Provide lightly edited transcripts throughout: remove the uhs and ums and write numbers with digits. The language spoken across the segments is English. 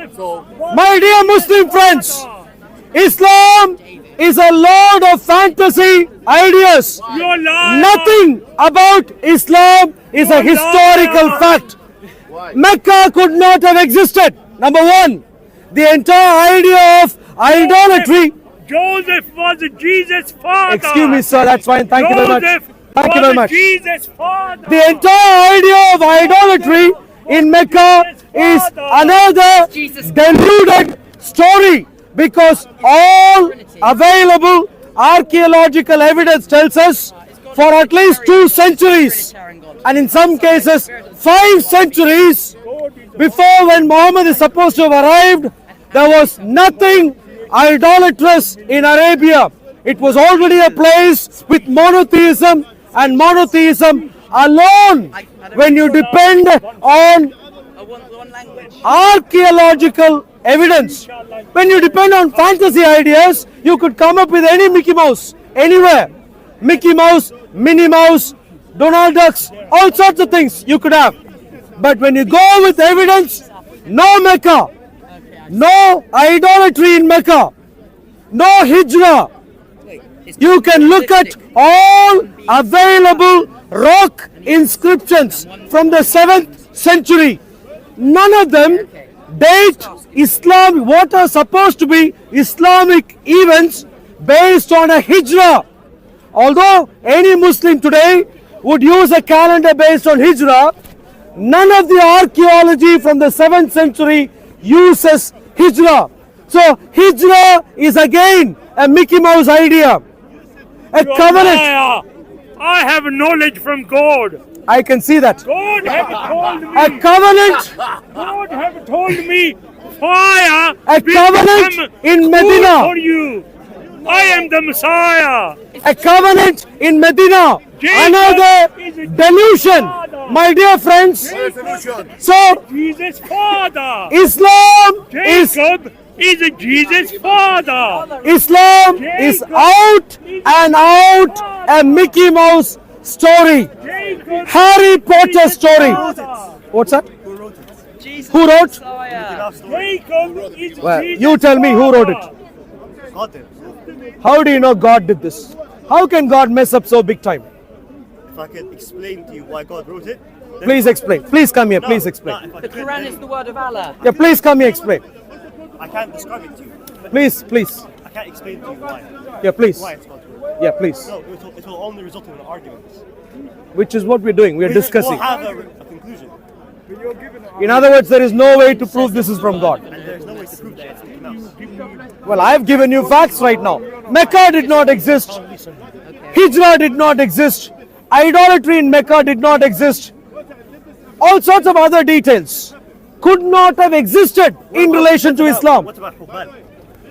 My dear Muslim friends, Islam is a load of fantasy ideas. Nothing about Islam is a historical fact. Mecca could not have existed. Number one, the entire idea of idolatry. Joseph was Jesus' father. Excuse me, sir, that's fine. Thank you very much. Thank you very much. Jesus' father. The entire idea of idolatry in Mecca is another deluded story, because all available archaeological evidence tells us for at least 2 centuries, and in some cases 5 centuries before when Muhammad is supposed to have arrived, there was nothing idolatrous in Arabia. It was already a place with monotheism, and monotheism alone, when you depend on archaeological evidence, when you depend on fantasy ideas, you could come up with any Mickey Mouse anywhere. Mickey Mouse, Minnie Mouse, Donald Ducks, all sorts of things you could have. But when you go with evidence, no Mecca, no idolatry in Mecca, no hijrah. You can look at all available rock inscriptions from the 7th century. None of them date Islam, what are supposed to be Islamic events based on a hijrah. Although any Muslim today would use a calendar based on hijrah, none of the archaeology from the 7th century uses hijrah. So hijrah is again a Mickey Mouse idea. A covenant. I have knowledge from God. I can see that. God have told me. A covenant. God have told me fire. A covenant in Medina. For you. I am the Messiah. A covenant in Medina. Another delusion. My dear friends. So Jesus' father. Islam is Jesus' father. Islam is out and out a Mickey Mouse story. Harry Potter story. What's that? Who wrote? Well, you tell me who wrote it. God did. How do you know God did this? How can God mess up so big time? If I could explain to you why God wrote it. Please explain. Please come here. Please explain. The Quran is the word of Allah. Yeah, please come here. Explain. I can't describe it to you. Please, please. I can't explain to you why. Yeah, please. Why it's God's word. Yeah, please. No, it will only result in an argument. Which is what we're doing. We're discussing. We'll have a conclusion. In other words, there is no way to prove this is from God. And there's no way to prove that it's something else. Well, I've given you facts right now. Mecca did not exist. Hijrah did not exist. Idolatry in Mecca did not exist. All sorts of other details could not have existed in relation to Islam. What about Hubal?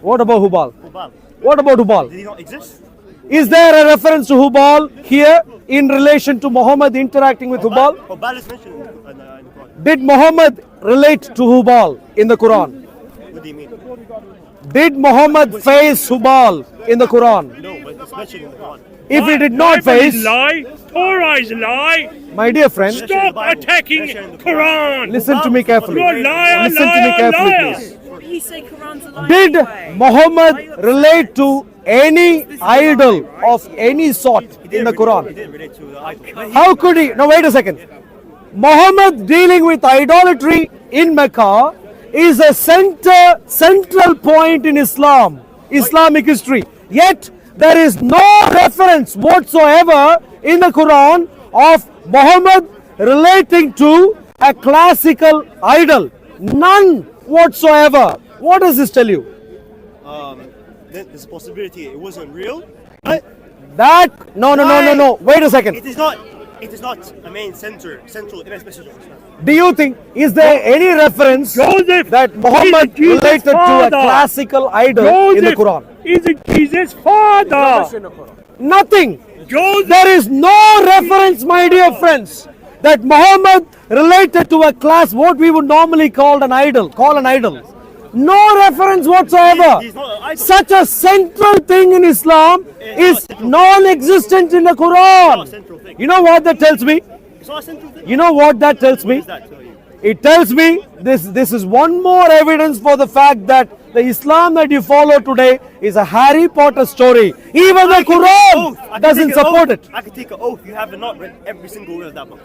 What about Hubal? Hubal. What about Hubal? Did he not exist? Is there a reference to Hubal here in relation to Muhammad interacting with Hubal? Hubal is mentioned in the Quran. Did Muhammad relate to Hubal in the Quran? What do you mean? Did Muhammad face Hubal in the Quran? No, but it's mentioned in the Quran. If he did not Bible is face, lie. Torah is lie. my dear friend, Stop attacking Quran. listen to me carefully. You're a liar, Listen to me liar, carefully, liar. please. But you say Quran's a lie Did anyway. Muhammad relate to any idol of any sort in the He Quran? didn't relate to the idol. How could he? No, wait a second. Muhammad dealing with idolatry in Mecca is a central point in Islam, Islamic history. Yet there is no reference whatsoever in the Quran of Muhammad relating to a classical idol. None whatsoever. What does this tell you? Then there's a possibility it wasn't real. That no. Wait a second. It is not a main central event message of Islam. Do you think, is there any reference Joseph that Muhammad is Jesus' related to a father. classical idol in the Quran? Is Jesus' father. Nothing. Joseph There is no reference, my dear friends, that Muhammad related to a class, what we would normally call an idol. No reference whatsoever. He's not an idol. Such a central thing in Islam is non-existent in the It's not a Quran. central thing. You know what that tells me? It's not a central thing. You know what that tells What me? does that tell you? It tells me this is one more evidence for the fact that the Islam that you follow today is a Harry Potter story. Even the Quran doesn't support it. I can take an oath. You have not read every single word of that book.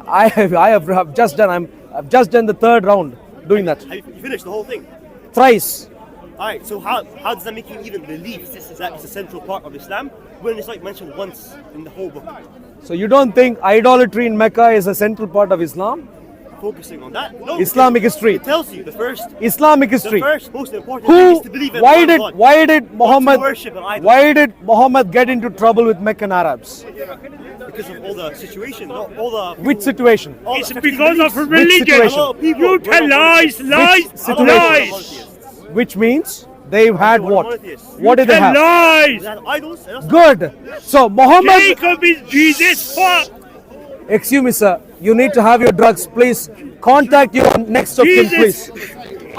I have just done. I've just done the third round doing that You finished the whole thing. thrice. Alright, so how does that make you even believe that it's a central part of Islam when it's like mentioned once in the whole book? So you don't think idolatry in Mecca is a central part of Islam? Focusing on that? No. Islamic history. It tells you the first Islamic history. The first most important thing is to believe in one God. Why did Muhammad worship an idol. why did Muhammad get into trouble with Meccan Arabs? Because of all the situation, all the Which situation? all the It's affecting because of beliefs. religion. situation? A lot of people You were tell not lies, monotheists. lies, A lot of people were lies. monotheists. Which means they've had They were what? monotheists. What did they Tell have? They lies. had idols. And that's Good. So Muhammad, Jacob is Jesus' father. excuse me, sir. You need to have your drugs, please. Contact your next of kin, Jesus. please.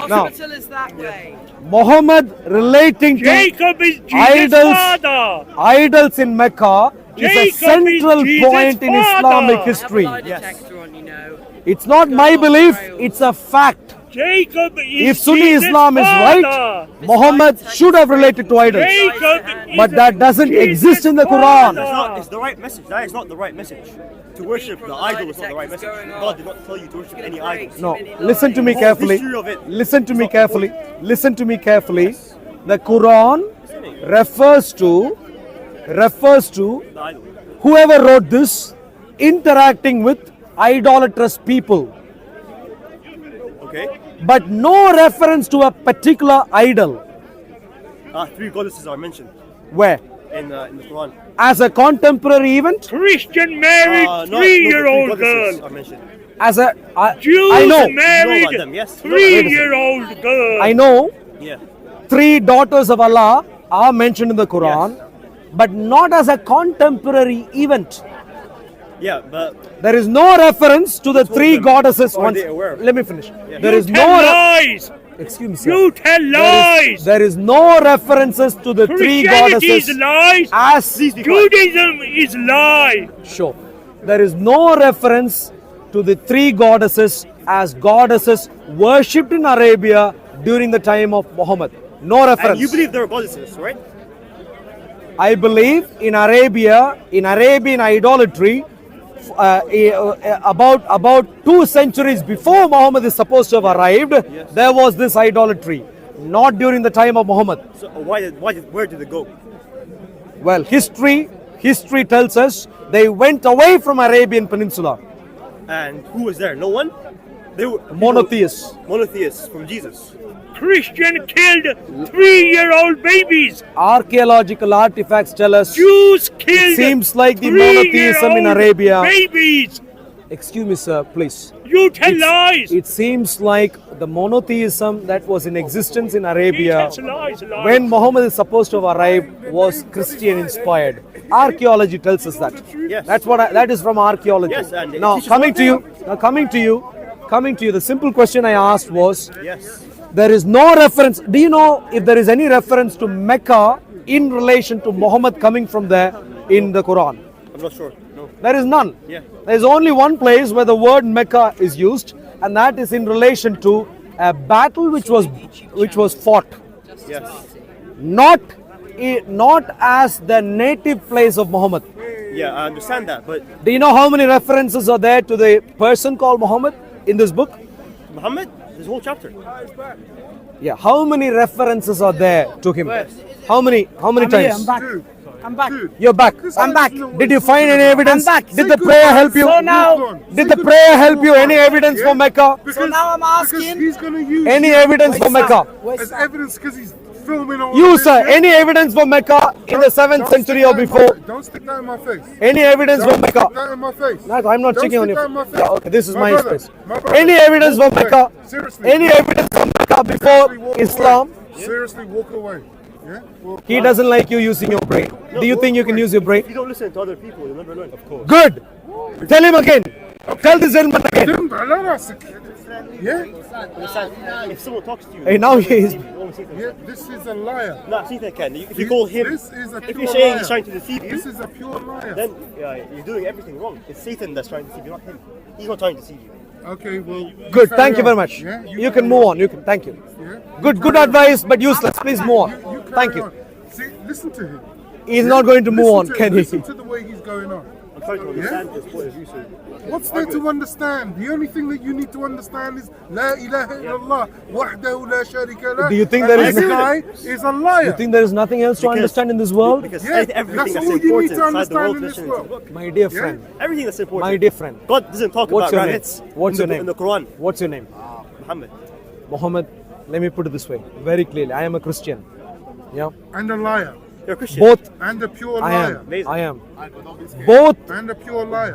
Now, Hospital is that way. Muhammad relating to Jacob is Jesus' Idols. father. idols in Mecca is a Jacob is central Jesus' point in father. Islamic Have a history. lie detector on, you know. It's not my belief, it's a fact. Jacob If is Sunni Jesus' Islam is father. right, Muhammad should have related to idols. Jacob But is that doesn't Jesus' exist in the It's Quran. not. It's the right message. That is not the right message. To worship the idol is not the right message. God did not tell you to worship any idols. No, listen to me The whole carefully. history of it. Listen to me carefully. Listen to me carefully. The Quran refers to The idol. whoever wrote this interacting with idolatrous people, Okay. but no reference to a particular idol. Three goddesses are mentioned Where? in the Quran. As a contemporary event, Christian married No, the three-year-old three goddesses girl. are mentioned. as a Jews I know, married about them, yes. three-year-old girl. I know, Yeah. 3 daughters of Allah are mentioned in the Quran, but not as a contemporary event. Yeah, but There is no reference to the 3 them. goddesses. Are they aware of it? Let me finish. Yeah. There You is tell no. lies. Excuse me, sir. You tell lies. There is no references to the 3 Christianity is goddesses lies. as. Judaism is lie. Sure. There is no reference to the 3 goddesses as goddesses worshipped in Arabia during the time of Muhammad. No reference. and you believe there are goddesses, right? I believe in Arabia, in Arabian idolatry, about 2 centuries before Muhammad is supposed to have arrived, there was this idolatry. Not during the time of Muhammad. So where did it go? Well, history tells us they went away from Arabian Peninsula. And who was there? No one? They were Monotheists. monotheists from Jesus. Christian killed three-year-old babies. Archaeological artifacts tell us. Jews killed seems like the monotheism in three-year-old Arabia. babies. Excuse me, sir, please. You tell lies. It seems like the monotheism that was in existence in You Arabia tell lies, lies. when Muhammad is supposed to have arrived was Christian inspired. Archaeology tells us that. Yes. That is from archaeology. Yes, and it Now teaches coming one to you, the simple question I asked was, Yes. there is no reference. Do you know if there is any reference to Mecca in relation to Muhammad coming from there in the Quran? I'm not sure. No. There is none. Yeah. There is only one place where the word Mecca is used, and that is in relation to a battle which was fought, Yes. not as the native place of Muhammad. Yeah, I understand that, but Do you know how many references are there to the person called Muhammad in this book? Muhammad, this whole chapter. Yeah. How many references are there to him? How many times? I'm back. You're back. I'm back. Did you find any evidence? I'm back. Did the prayer help you? So now- Did the prayer help you? Any evidence for Mecca? So now I'm asking. He's going to use Any evidence for Mecca? as evidence because he's filming all You, of this, sir, yeah? any evidence for Mecca in the 7th Don't century stick or that in before? Don't stick that in my face. Any evidence for Don't Mecca? stick that in my face. No, I'm not Don't checking on stick you. that in my face. Yeah, okay, this is my brother, space. my brother. Any evidence for Walk away. Mecca? Seriously. Any evidence for Mecca Seriously, before walk Islam? away. Seriously, walk away. Yeah? Walk He away. doesn't like you using your brain. Do you think you can use your brain? If you don't listen to other people, you'll never learn. Of course. Good. Tell him again. Tell this gentleman again. Didn't I know that's yeah? Understand? If someone talks to you, Hey, now he is. Yeah, this is a liar. No, see that can. If you call him, This is a if pure you're saying liar. he's trying to deceive you, This is a pure liar. then you're doing everything wrong. It's Satan that's trying to deceive you, not him. He's not trying to deceive you. Okay, well. Good. carry Thank you on, very much. Yeah? You can move on. You can. Thank you. Yeah? Good advice, but useless. Please move on. You carry Thank you. on. See, listen to him. He's not going to move Listen on, to can him. he? Listen to the way he's going on. I'm trying to understand this point of view, sir. What's there to understand? The only thing that you need to understand is La ilaha illallah wahdahu la sharika lah. Do you think And there is- this guy is a liar? You think there is nothing else to understand in this world? Because Yeah, everything that's that's all you need important to inside the understand world in this tradition is world. the book. My dear friend, Everything that's important. my dear friend, God doesn't talk what's about your name? rabbits What's in your the, name? in the Quran. What's your name? Muhammad. Mohammed, let me put it this way, very clearly. I am a Christian. Yeah. And a liar. You're a Christian. Both And a pure I liar. am. Amazing. I am. Both And a pure liar.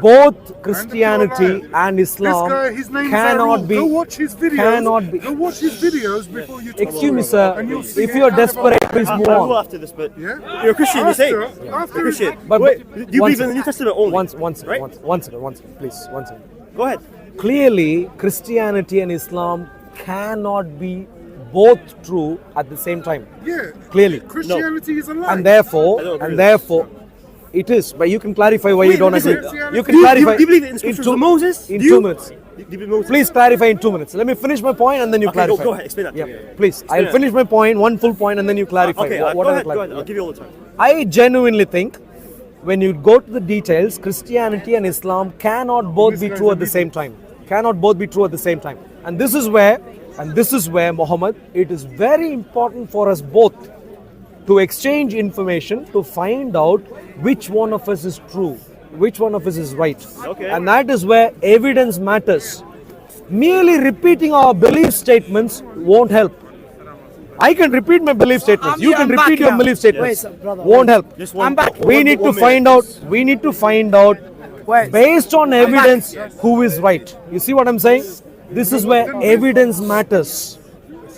Christianity and This Islam guy, his name cannot is Arul. be. Go watch his videos. cannot be. Go watch his videos before you talk. Excuse me, And sir. you'll see If you are how desperate, about- please move I will on. after this, but Yeah? you're a Christian, you say. After- You're after- a Christian. But- Wait, but- do you one believe in the second. New Testament only? Right? Right? One second, please. One second. Go ahead. Clearly, Christianity and Islam cannot be both true at the same time. Yeah. Clearly. Christianity is a lie. And I therefore, don't agree and with therefore, it is. But you can clarify why you Wait, don't listen. agree. Do You can Do you, clarify. do you believe in scriptures of Moses? In Do you? 2 minutes. Do you believe in Moses? Please clarify in 2 minutes. Let me finish my point and then you Okay, clarify. go ahead. Explain that to Yeah, me. please. I'll it. finish my point, one full point, and then you clarify. Okay, What go are the ahead. Go clar- ahead. I'll give you all the time. I genuinely think when you go to the details, Christianity and Islam cannot both be true at the same time. Cannot both be true at the same time. And this is where, Muhammad, it is very important for us both to exchange information to find out which one of us is true, which one of us is right. Okay. And that is where evidence matters. Merely repeating our belief statements won't help. I can repeat my belief statements. You can I'm back repeat your now. belief statements. Wait, brother, Won't help. Just I'm back. We need to find out. We need to find out based on evidence who is right. You see what I'm saying? This is where evidence matters,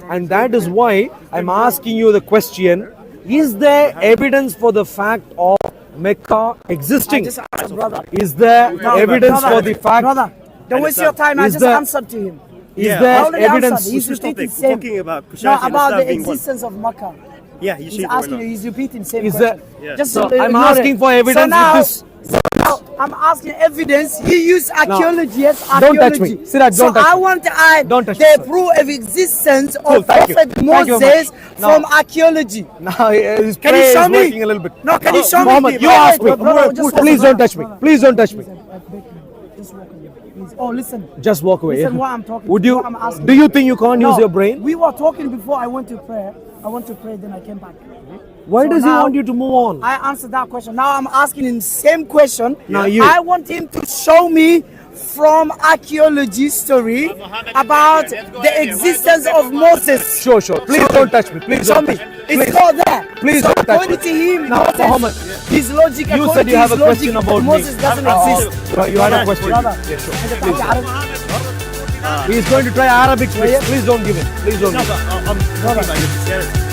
and that is why I'm asking you the question: is there evidence for the fact of Mecca existing? Just answer, brother. Is there evidence for the fact? Brother, don't waste your time. I Is just there- answered to him. Is Yeah. I there already evidence? answered. He's What's this repeating topic? same. Talking about No, Christianity and about Islam the being one. existence of Makkah. Yeah, you He's see asking you. He's repeating same Is question. there- Yeah. Just So ignore I'm it. asking for evidence So now, with this. now I'm asking evidence. He used archaeology. Yes, Don't archaeology. touch me. Siraj, so don't touch I me. want to add Don't touch the me, sir. proof of existence Cool, of thank you. Prophet Thank you very Moses much. from Now- archaeology. Now his Can you prayer show is me? working a little bit. No, can you show me? Muhammad, you Wait, asked me. brother, just Please listen. don't touch me. Please don't touch me. Just walk away. Please. Oh, listen. Just walk away. Listen yeah. what I'm talking. Would you? what I'm asking. Do you think you can't use No, your brain? We were talking before I went to prayer. I went to pray, then I came back. Why So does he now- want you to move on? I answered that question. Now I'm asking him same question. Now you- I want him to show me from archaeology story about the existence of Moses. Sure. Please don't touch me. Please Show don't me. touch me. It's not there. Please so don't touch according me. to him, Now, Moses, Muhammad, his logic. you according said you to have his a question logic, about me. Moses doesn't exist. You had a question. Brother, Yeah, sure. please. He is going to try Arabic. Please don't give in. Please don't No, give in. but I'm talking about your Christianity.